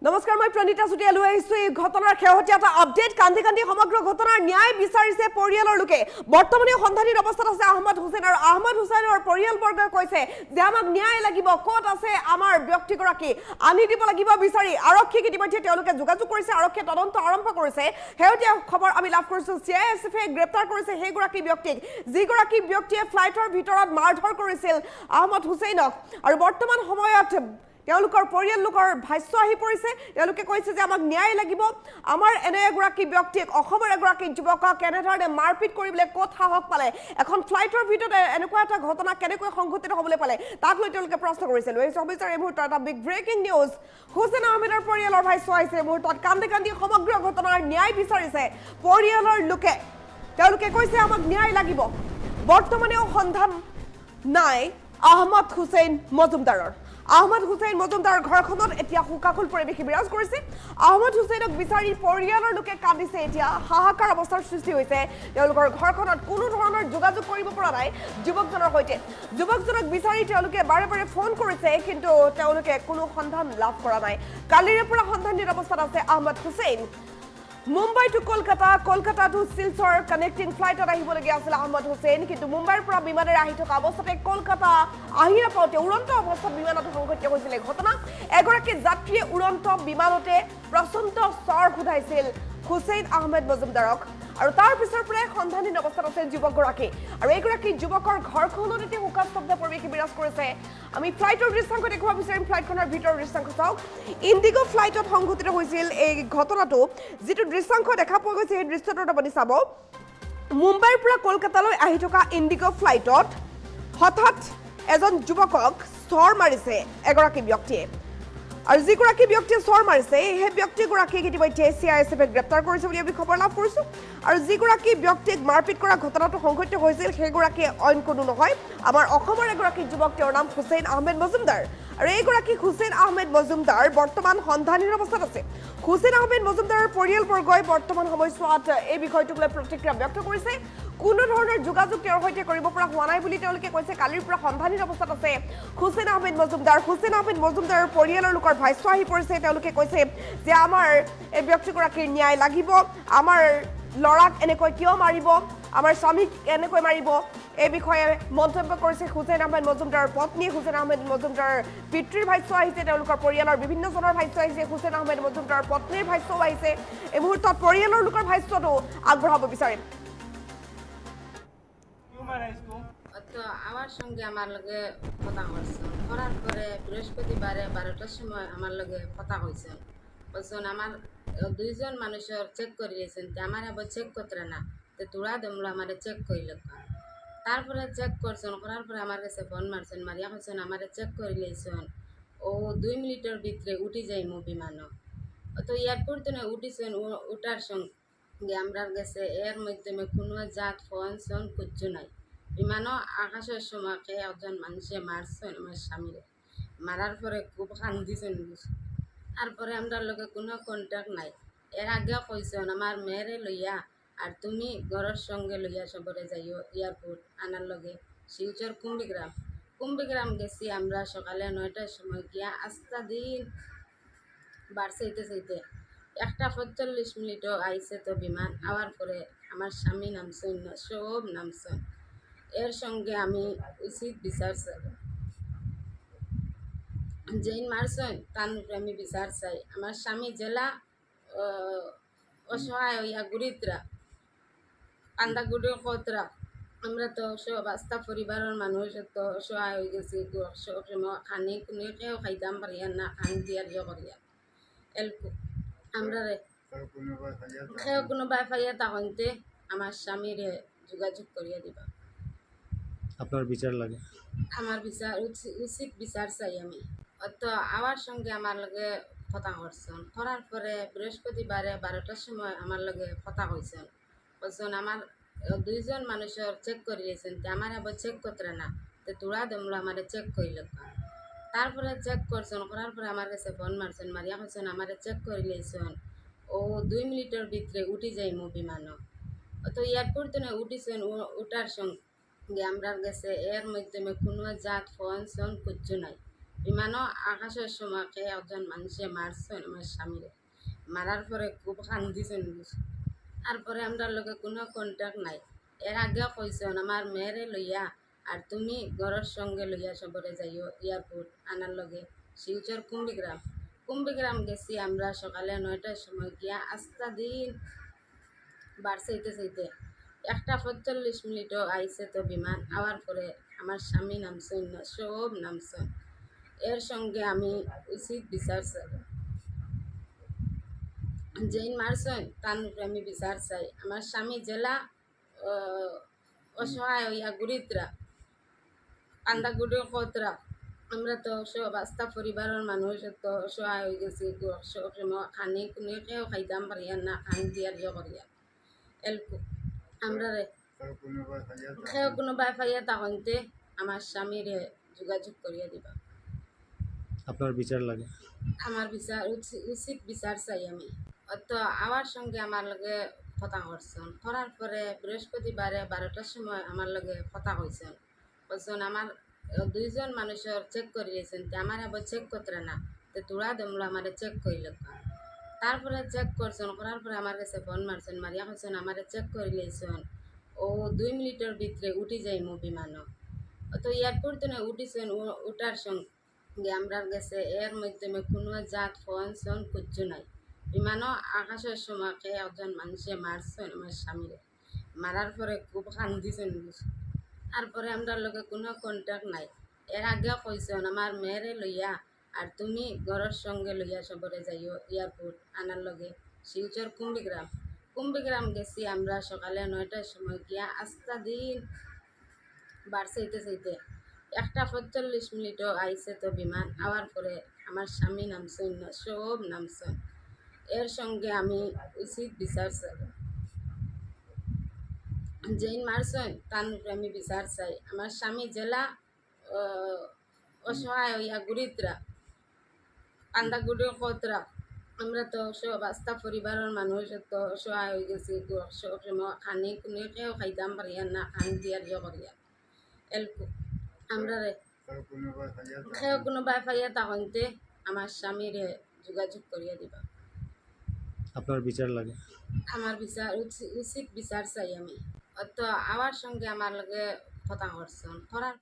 নমস্কাৰ মই প্ৰণীতা চুটিয়া লৈ আহিছো এই ঘটনাৰ শেহতীয়া এটা আপডেট কান্দি কান্দি সমগ্ৰ ঘটনাৰ ন্যায় বিচাৰিছে পৰিয়ালৰ লোকে বৰ্তমানে সন্ধানীৰ অৱস্থাত আছে আহমদ হুছেইন আৰু আহমদ হুছেইনৰ পৰিয়ালবৰ্গই কৈছে যে আমাক ন্যায় লাগিব ক'ত আছে আমাৰ ব্যক্তিগৰাকী আনি দিব লাগিব বিচাৰি আৰক্ষীক ইতিমধ্যে তেওঁলোকে যোগাযোগ কৰিছে আৰক্ষীয়ে তদন্ত আৰম্ভ কৰিছে শেহতীয়া খবৰ আমি লাভ কৰিছো চিআইএছএফে গ্ৰেপ্তাৰ কৰিছে সেইগৰাকী ব্যক্তিক যিগৰাকী ব্যক্তিয়ে ফ্লাইটৰ ভিতৰত মাৰধৰ কৰিছিল আহমদ হুছেইনক আৰু বৰ্তমান সময়ত তেওঁলোকৰ পৰিয়াল লোকৰ ভাষ্য আহি পৰিছে তেওঁলোকে কৈছে যে আমাক ন্যায় লাগিব আমাৰ এনে এগৰাকী ব্যক্তিক অসমৰ এগৰাকী যুৱকক কেনেধৰণে মাৰপিট কৰিবলৈ ক'ত সাহস পালে এখন ফ্লাইটৰ ভিতৰত এনেকুৱা এটা ঘটনা কেনেকৈ সংঘটিত হ'বলৈ পালে তাক লৈ তেওঁলোকে প্ৰশ্ন কৰিছিল এই সবিস্তাৰ এই মুহূৰ্তত এটা বিগ ব্ৰেকিং নিউজ হুছেইন আহমেদৰ পৰিয়ালৰ ভাষ্য আহিছে এই মুহূৰ্তত কান্দি কান্দি সমগ্ৰ ঘটনাৰ ন্যায় বিচাৰিছে পৰিয়ালৰ লোকে তেওঁলোকে কৈছে আমাক ন্যায় লাগিব বৰ্তমানেও সন্ধান নাই আহমদ হুছেইন মজুমদাৰৰ আহমদ হুছেইন মজুমদাৰৰ ঘৰখনত এতিয়া হুকাকুল পৰিৱেশ বিৰাজ কৰিছে আহমদ হুছেইনক বিচাৰি পৰিয়ালৰ লোকে কান্দিছে এতিয়া হাহাকাৰ অৱস্থাৰ সৃষ্টি হৈছে তেওঁলোকৰ ঘৰখনত কোনো ধৰণৰ যোগাযোগ কৰিব পৰা নাই যুৱকজনৰ সৈতে যুৱকজনক বিচাৰি তেওঁলোকে বাৰে বাৰে ফোন কৰিছে কিন্তু তেওঁলোকে কোনো সন্ধান লাভ কৰা নাই কালিৰে পৰা সন্ধানীৰ অৱস্থাত আছে Ahmed Hussain Mumbai to Kolkata to Silchar connecting ফ্লাইটত আহিবলগীয়া আছিল আহমদ হুছেইন কিন্তু মুম্বাইৰ পৰা বিমানেৰে আহি থকা অৱস্থাতে কলকাতা আহি নাপাওঁতে উড়ন্ত অৱস্থাত বিমানত সংঘটিত হৈছিল এই ঘটনা এগৰাকী যাত্ৰীয়ে উড়ন্ত বিমানতে প্ৰচণ্ড চৰ ঘটাইছিল হুছেইন আহমেদ মজুমদাৰক আৰু তাৰ পিছৰ পৰাই সন্ধানীন অৱস্থাত আছে যুৱকগৰাকী আৰু এইগৰাকী যুৱকৰ ঘৰখনত এতিয়া হুকাস্তব্ধ পৰিৱেশ বিৰাজ কৰিছে আমি ফ্লাইটৰ দৃশ্যাংশ দেখুৱাব বিচাৰিম ফ্লাইটখনৰ ভিতৰৰ দৃশ্যাংশ চাওক ইণ্ডিগো ফ্লাইটত সংঘটিত হৈছিল এই ঘটনাটো যিটো দৃশ্যাংশ দেখা পোৱা গৈছে সেই দৃশ্যটোত আপুনি চাব মুম্বাইৰ পৰা কলকাতালৈ আহি থকা ইণ্ডিগো ফ্লাইটত হঠাৎ এজন যুৱকক চৰ মাৰিছে এগৰাকী ব্যক্তিয়ে আৰু যিগৰাকী ব্যক্তিয়ে চৰ মাৰিছে সেই ব্যক্তিগৰাকীক ইতিমধ্যে চিআইএছএফে গ্ৰেপ্তাৰ কৰিছে বুলি আমি খবৰ লাভ কৰিছোঁ আৰু যিগৰাকী ব্যক্তিক মাৰপিট কৰা ঘটনাটো সংঘটিত হৈছিল সেইগৰাকীয়ে অইন কোনো নহয় আমাৰ অসমৰ এগৰাকী যুৱক তেওঁৰ নাম হুছেইন আহমেদ মজুমদাৰ আৰু এইগৰাকী হুছেইন আহমেদ মজুমদাৰ বৰ্তমান সন্ধানীৰ অৱস্থাত আছে হুছেইন আহমেদ মজুমদাৰৰ পৰিয়ালবৰ্গই বৰ্তমান সময়ছোৱাত এই বিষয়টোক লৈ প্ৰতিক্ৰিয়া ব্যক্ত কৰিছে কোনো ধৰণৰ যোগাযোগ তেওঁৰ সৈতে কৰিব পৰা হোৱা নাই বুলি তেওঁলোকে কৈছে কালিৰ পৰা সন্ধানীৰ অৱস্থাত আছে হুছেইন আহমেদ মজুমদাৰৰ পৰিয়ালৰ লোকৰ ভাষ্য আহি পৰিছে তেওঁলোকে কৈছে যে আমাৰ এই ব্যক্তিগৰাকীৰ ন্যায় লাগিব আমাৰ ল'ৰাক এনেকৈ কিয় মাৰিব আমাৰ স্বামীক এনেকৈ মাৰিব এই বিষয়ে মন্তব্য কৰিছে হুছেইন আহমেদ মজুমদাৰৰ পত্নী হুছেইন আহমেদ মজুমদাৰৰ পিতৃৰ ভাষ্য আহিছে তেওঁলোকৰ পৰিয়ালৰ বিভিন্নজনৰ ভাষ্য আহিছে হুছেইন আহমেদ মজুমদাৰৰ পত্নীৰ ভাষ্যও আহিছে এই মুহূৰ্তত পৰিয়ালৰ লোকৰ ভাষ্যটো আগবঢ়াব বিচাৰিম তো আমার সঙ্গে আমার লগে কথা করছেন করার পরে বৃহস্পতিবারে 12টার সময় আমার লগে কথা কইছেন বলছেন আমার দুইজন মানুষের চেক করে দিয়েছেন তো আমার আবার চেক করতে না তো তোরা দমলো আমার চেক করিল তারপরে চেক করছেন করার পরে আমার কাছে ফোন মারছেন মারিয়া কইছেন আমার চেক করে লিয়েছেন ও 2 মিনিটের ভিতরে উঠি যাইমু বিমানও তো এয়ারপোর্ট তো উঠিছেন উঠার সঙ্গে আমরা গেছে এর মাধ্যমে কোনো জাত ফোন সন কিচ্ছু নাই বিমানও আকাশের সময় একজন মানুষে মারছেন আমার স্বামীরে মারার পরে খুব কান্দিছেন তারপরে আমরা লগে কোনো কন্ট্যাক্ট নাই এর আগে কইছেন আমার মেয়েরে লইয়া আর তুমি ঘরের সঙ্গে লইয়া সবরে যাইও এয়ারপোর্ট আনার লগে শিলচর কুম্বিগ্রাম গেছি আমরা সকালে 9টার সময় গিয়া আস্তা দিন বার চাইতে 1:45 আইসে তো বিমান আওয়ার পরে আমার স্বামী নামছেন না সব নামছেন এর সঙ্গে আমি উচিত বিচার চাই যেই মারছেন তার আমি বিচার চাই আমার স্বামী জেলা অসহায় হইয়া গুড়িতরা কান্দাগুড়ির কতরা আমরা তো সব আস্থা পরিবারের মানুষ তো অসহায় হয়ে গেছি সব খানি কোনো কেউ খাইতাম পারিয়া না খান দিয়ার করিয়া এলকু আমরা কেউ কোনো বাইফাইয়া তখনতে আমার স্বামীরে যোগাযোগ করিয়া দিবা আপনার বিচার লাগে আমার বিচার উচিত বিচার চাই আমি তো আমার সঙ্গে আমার লগে কথা করছেন করার পরে বৃহস্পতিবারে 12টার সময় আমার লগে কথা কইছেন বলছেন আমার দুইজন মানুষের চেক করে দিয়েছেন তো আমার আবার চেক করতে না তো তোরা দমলো আমার চেক করিল তারপরে চেক করছেন করার পরে আমার কাছে ফোন মারছেন মারিয়া কইছেন আমার চেক করে লিয়েছেন ও 2 মিনিটের ভিতরে উঠি যাইমু বিমানও তো এয়ারপোর্ট তো উঠিছেন উঠার সঙ্গে আমরা গেছে এর মাধ্যমে কোনো জাত ফোন সন কিচ্ছু নাই বিমানও আকাশের সময়কে একজন মানুষে মারছেন আমার স্বামীরে, মারার পরে খুব কান্দিছেন। তারপরে আমরা লগে কোনো কন্ট্যাক্ট নাই। এর আগে কইছেন আমার মেয়েরে লইয়া আর তুমি ঘরের সঙ্গে লইয়া সবরে যাইও এয়ারপোর্ট আনার লগে শিলচর কুম্বিগ্রাম গেছি আমরা সকালে 9টার সময় গিয়া আস্তা দিন বার চাইতে 1:45 আইছে তো বিমান আওয়ার পরে আমার স্বামী নামছেন না, সব নামছেন। এর সঙ্গে আমি উচিত বিচার চাই, যেই মারছেন তার উপরে আমি বিচার চাই। আমার স্বামী জেলা অসহায় হইয়া গুড়িতরা কান্দাগুড়ির কতরা, আমরা তো সব আস্থা পরিবারের মানুষ তো অসহায় হয়ে গেছি। সব সময় খানি কুনি কেউ খাইতাম পারিয়া না, খান দিয়ার করিয়া এলকু আমরা কেউ কোনো বাই পাইয়া তখনতে আমার স্বামীরে যোগাযোগ করিয়া দিবা। আপনার বিচার লাগে। আমার বিচার উচিত বিচার চাই আমি। তো আমার সঙ্গে আমার লগে কথা করছেন, করার পরে বৃহস্পতিবারে 12টার সময় আমার লগে কথা কইছেন। বলছেন আমার 2জন মানুষের চেক করে দিয়েছেন, আমার আবার চেক করতে না, তো তোরা দমলো আমার চেক করিল। তারপরে চেক করছেন, করার পরে আমার কাছে ফোন মারছেন, মারিয়া কইছেন আমার চেক করে লিয়েছেন, ও 2 মিনিটের ভিতরে উঠি যাইমু বিমানও। তো এয়ারপোর্ট তো উঠিছেন, উঠার সঙ্গে আমরা গেছে এর মাধ্যমে কোনো জাত ফোন সোন কিচ্ছু নাই। বিমানও আকাশের সময়কে একজন মানুষে মারছেন আমার স্বামীরে, মারার পরে খুব কান্দিছেন। তারপরে আমরা লগে কোনো কন্ট্যাক্ট নাই। এর আগে কইছেন আমার মেয়েরে লইয়া আর তুমি ঘরের সঙ্গে লইয়া সবরে যাইও এয়ারপোর্ট আনার লগে শিলচর কুম্বিগ্রাম গেছি আমরা সকালে 9টার সময় গিয়া আস্তা দিন বার চাইতে 1:45 আইছে তো বিমান আওয়ার পরে আমার স্বামী নামছেন না, সব নামছেন। এর সঙ্গে আমি উচিত বিচার চাই, যেই মারছেন তার উপরে আমি বিচার চাই। আমার স্বামী জেলা অসহায় হইয়া গুড়িতরা কান্দাগুড়ির কতরা, আমরা তো সব আস্থা পরিবারের মানুষ তো অসহায় হয়ে গেছি। সব সময় খানি কুনি কেউ খাইতাম পারিয়া না, খান দিয়ার করিয়া এলকু আমরা কেউ কোনো বাই পাইয়া তখনতে আমার স্বামীরে যোগাযোগ করিয়া দিবা। আপনার বিচার লাগে। আমার বিচার উচিত বিচার চাই আমি। তো আমার সঙ্গে আমার লগে কথা করছেন, করার